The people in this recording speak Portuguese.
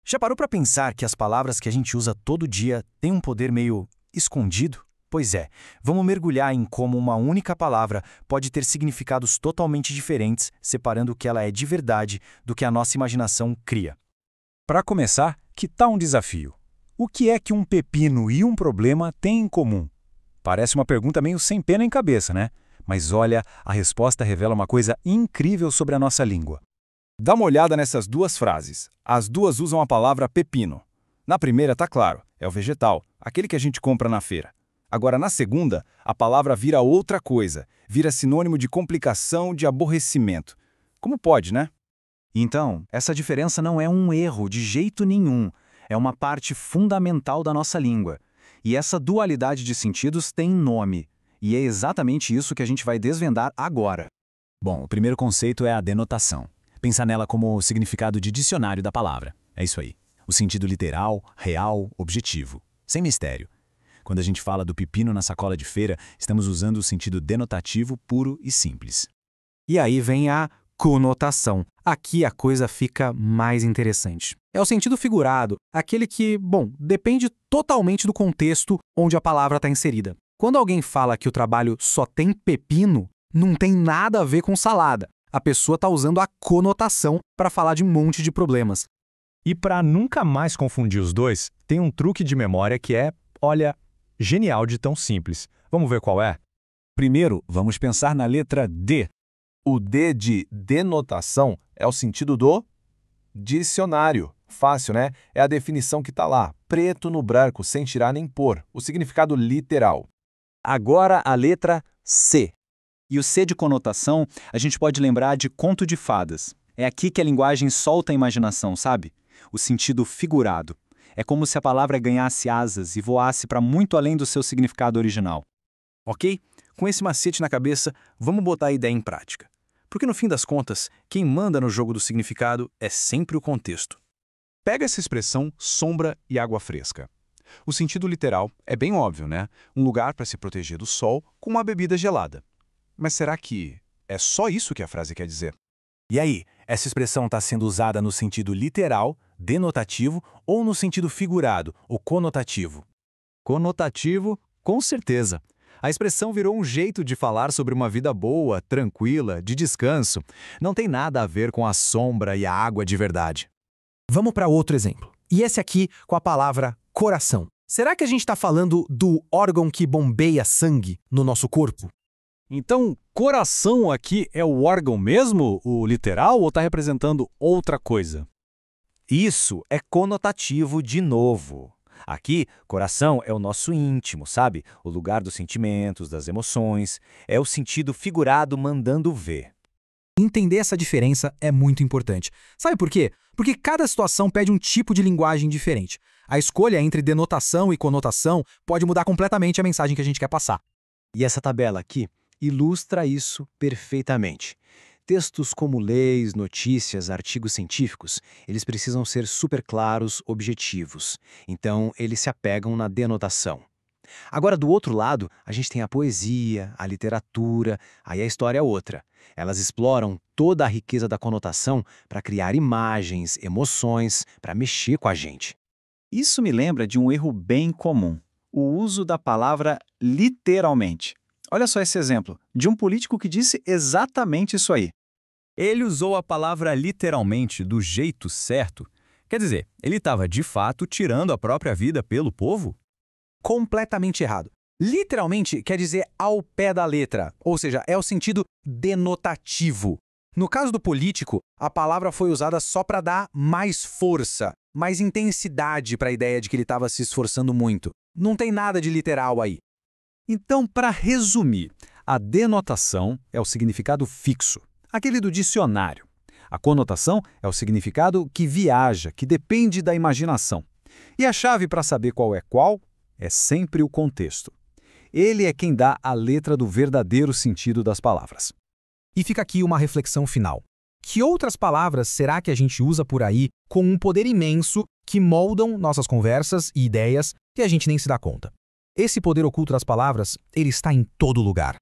Já parou para pensar que as palavras que a gente usa todo dia têm um poder meio escondido? Pois é, vamos mergulhar em como uma única palavra pode ter significados totalmente diferentes, separando o que ela é de verdade do que a nossa imaginação cria. Para começar, que tal um desafio? O que é que um pepino e um problema têm em comum? Parece uma pergunta meio sem pena em cabeça, né? Mas olha, a resposta revela uma coisa incrível sobre a nossa língua. Dá uma olhada nessas duas frases. As duas usam a palavra pepino. Na primeira, tá claro, é o vegetal, aquele que a gente compra na feira. Agora, na segunda, a palavra vira outra coisa, vira sinônimo de complicação, de aborrecimento. Como pode, né? Então, essa diferença não é um erro de jeito nenhum. É uma parte fundamental da nossa língua. E essa dualidade de sentidos tem nome. E é exatamente isso que a gente vai desvendar agora. Bom, o primeiro conceito é a denotação. Pensar nela como o significado de dicionário da palavra. É isso aí. O sentido literal, real, objetivo. Sem mistério. Quando a gente fala do pepino na sacola de feira, estamos usando o sentido denotativo puro e simples. E aí vem a conotação. Aqui a coisa fica mais interessante. É o sentido figurado, aquele que, bom, depende totalmente do contexto onde a palavra está inserida. Quando alguém fala que o trabalho só tem pepino, não tem nada a ver com salada. A pessoa está usando a conotação para falar de um monte de problemas. E para nunca mais confundir os dois, tem um truque de memória que é, olha, genial de tão simples. Vamos ver qual é? Primeiro, vamos pensar na letra D. O D de denotação é o sentido do dicionário. Fácil, né? É a definição que está lá, preto no branco, sem tirar nem pôr. O significado literal. Agora a letra C. E o C de conotação, a gente pode lembrar de conto de fadas. É aqui que a linguagem solta a imaginação, sabe? O sentido figurado. É como se a palavra ganhasse asas e voasse para muito além do seu significado original. Ok? Com esse macete na cabeça, vamos botar a ideia em prática. Porque no fim das contas, quem manda no jogo do significado é sempre o contexto. Pega essa expressão sombra e água fresca. O sentido literal é bem óbvio, né? Um lugar para se proteger do sol com uma bebida gelada. Mas será que é só isso que a frase quer dizer? E aí, essa expressão está sendo usada no sentido literal, denotativo ou no sentido figurado, ou conotativo? Conotativo, com certeza. A expressão virou um jeito de falar sobre uma vida boa, tranquila, de descanso. Não tem nada a ver com a sombra e a água de verdade. Vamos para outro exemplo. E esse aqui com a palavra coração. Será que a gente está falando do órgão que bombeia sangue no nosso corpo? Então, coração aqui é o órgão mesmo, o literal, ou está representando outra coisa? Isso é conotativo de novo. Aqui, coração é o nosso íntimo, sabe? O lugar dos sentimentos, das emoções. É o sentido figurado mandando ver. Entender essa diferença é muito importante. Sabe por quê? Porque cada situação pede um tipo de linguagem diferente. A escolha entre denotação e conotação pode mudar completamente a mensagem que a gente quer passar. E essa tabela aqui ilustra isso perfeitamente. Textos como leis, notícias, artigos científicos, eles precisam ser super claros, objetivos. Então, eles se apegam na denotação. Agora, do outro lado, a gente tem a poesia, a literatura, aí a história é outra. Elas exploram toda a riqueza da conotação para criar imagens, emoções, para mexer com a gente. Isso me lembra de um erro bem comum, o uso da palavra literalmente. Olha só esse exemplo, de um político que disse exatamente isso aí. Ele usou a palavra literalmente do jeito certo. Quer dizer, ele estava de fato tirando a própria vida pelo povo? Completamente errado. Literalmente quer dizer ao pé da letra, ou seja, é o sentido denotativo. No caso do político, a palavra foi usada só para dar mais força, mais intensidade para a ideia de que ele estava se esforçando muito. Não tem nada de literal aí. Então, para resumir, a denotação é o significado fixo, aquele do dicionário. A conotação é o significado que viaja, que depende da imaginação. E a chave para saber qual é sempre o contexto. Ele é quem dá a letra do verdadeiro sentido das palavras. E fica aqui uma reflexão final. Que outras palavras será que a gente usa por aí com um poder imenso que moldam nossas conversas e ideias que a gente nem se dá conta? Esse poder oculto das palavras, ele está em todo lugar.